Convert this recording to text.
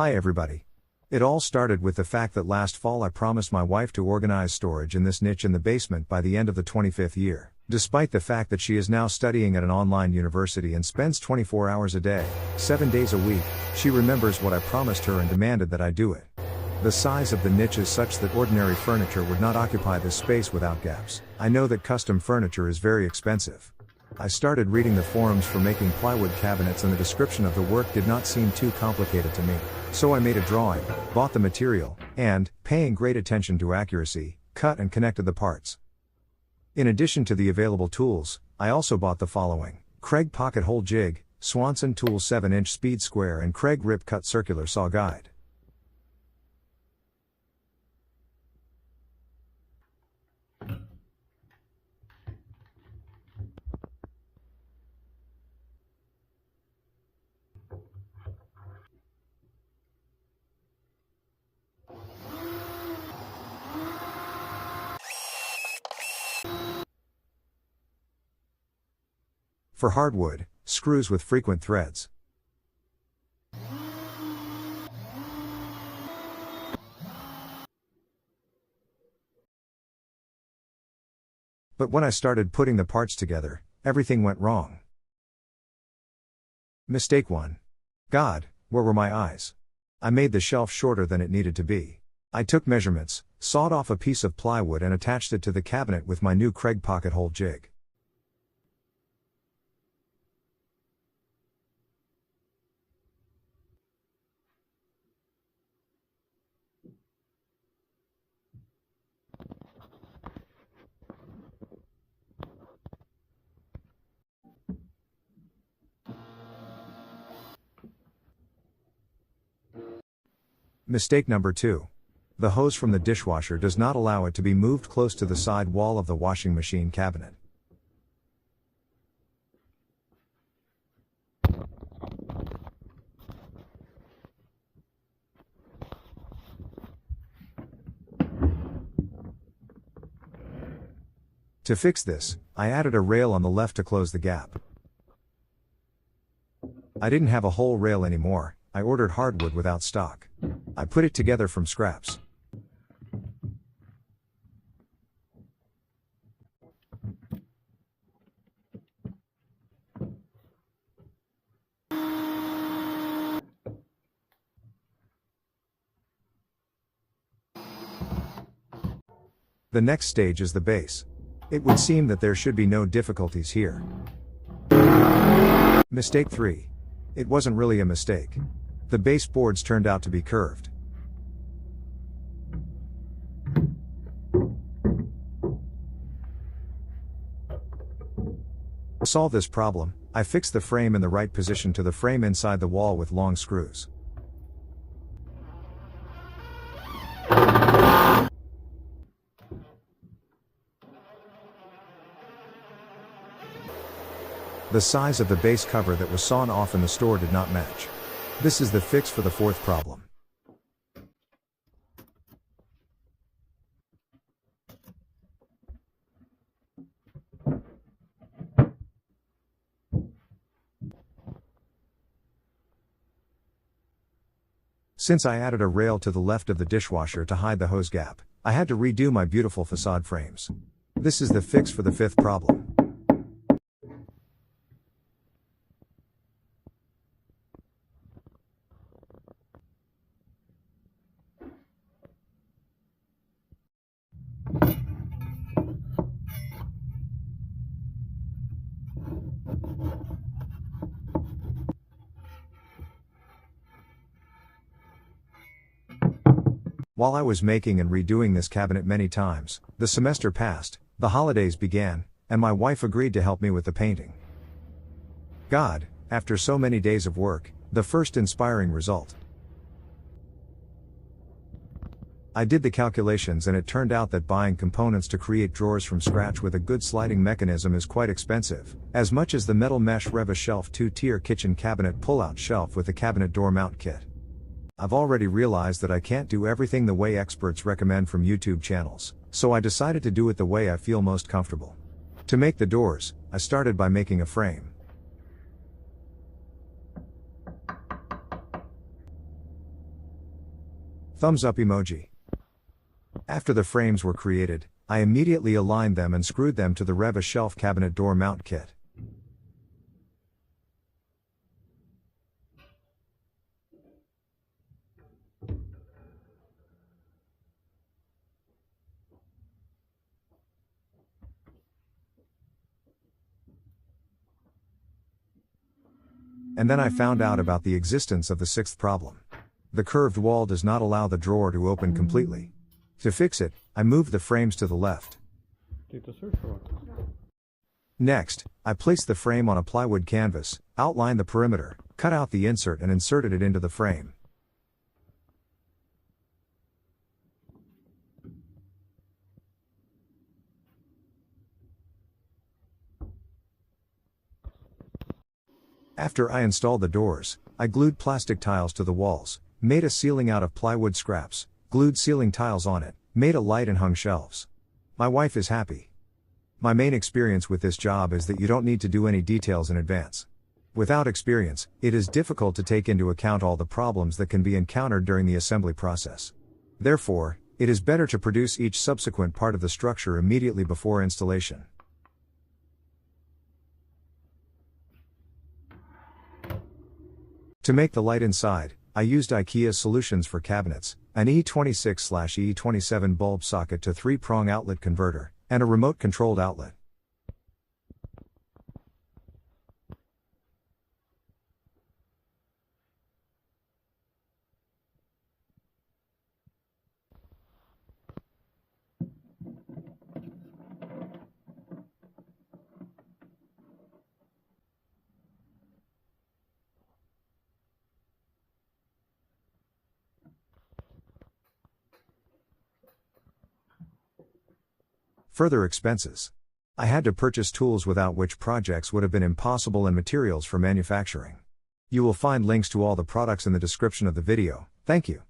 Hi everybody. It all started with the fact that last fall I promised my wife to organize storage in this niche in the basement by the end of the 25th year. Despite the fact that she is now studying at an online university and spends 24 hours a day, 7 days a week, she remembers what I promised her and demanded that I do it. The size of the niche is such that ordinary furniture would not occupy this space without gaps. I know that custom furniture is very expensive. I started reading the forums for making plywood cabinets and the description of the work did not seem too complicated to me. So I made a drawing, bought the material, and, paying great attention to accuracy, cut and connected the parts. In addition to the available tools, I also bought the following: Kreg Pocket-Hole Jig, SWANSON Tool 7-inch Speed Square and Kreg Rip Cut Circular Saw Guide. For hardwood, screws with frequent threads. But when I started putting the parts together, everything went wrong. Mistake 1. God, where were my eyes? I made the shelf shorter than it needed to be. I took measurements, sawed off a piece of plywood and attached it to the cabinet with my new Kreg Pocket-Hole Jig. Mistake number 2. The hose from the dishwasher does not allow it to be moved close to the side wall of the washing machine cabinet. To fix this, I added a rail on the left to close the gap. I didn't have a whole rail anymore. I ordered hardwood without stock. I put it together from scraps. The next stage is the base. It would seem that there should be no difficulties here. Mistake 3. It wasn't really a mistake. The baseboards turned out to be curved. To solve this problem, I fixed the frame in the right position to the frame inside the wall with long screws. The size of the base cover that was sawn off in the store did not match. This is the fix for the fourth problem. Since I added a rail to the left of the dishwasher to hide the hose gap, I had to redo my beautiful facade frames. This is the fix for the fifth problem. While I was making and redoing this cabinet many times, the semester passed, the holidays began, and my wife agreed to help me with the painting. God, after so many days of work, the first inspiring result. I did the calculations and it turned out that buying components to create drawers from scratch with a good sliding mechanism is quite expensive, as much as the metal mesh Rev-A-Shelf 2-tier kitchen cabinet pull-out shelf with the cabinet door mount kit. I've already realized that I can't do everything the way experts recommend from YouTube channels, so I decided to do it the way I feel most comfortable. To make the doors, I started by making a frame. Thumbs up emoji. After the frames were created, I immediately aligned them and screwed them to the Rev-A-Shelf cabinet door mount kit. And then I found out about the existence of the sixth problem. The curved wall does not allow the drawer to open completely. To fix it, I moved the frames to the left. Next, I placed the frame on a plywood canvas, outlined the perimeter, cut out the insert and inserted it into the frame. After I installed the doors, I glued plastic tiles to the walls, made a ceiling out of plywood scraps, glued ceiling tiles on it, made a light and hung shelves. My wife is happy. My main experience with this job is that you don't need to do any details in advance. Without experience, it is difficult to take into account all the problems that can be encountered during the assembly process. Therefore, it is better to produce each subsequent part of the structure immediately before installation. To make the light inside, I used IKEA solutions for cabinets, an E26/E27 bulb socket to 3-prong outlet converter, and a remote-controlled outlet. Further expenses. I had to purchase tools without which projects would have been impossible and materials for manufacturing. You will find links to all the products in the description of the video. Thank you.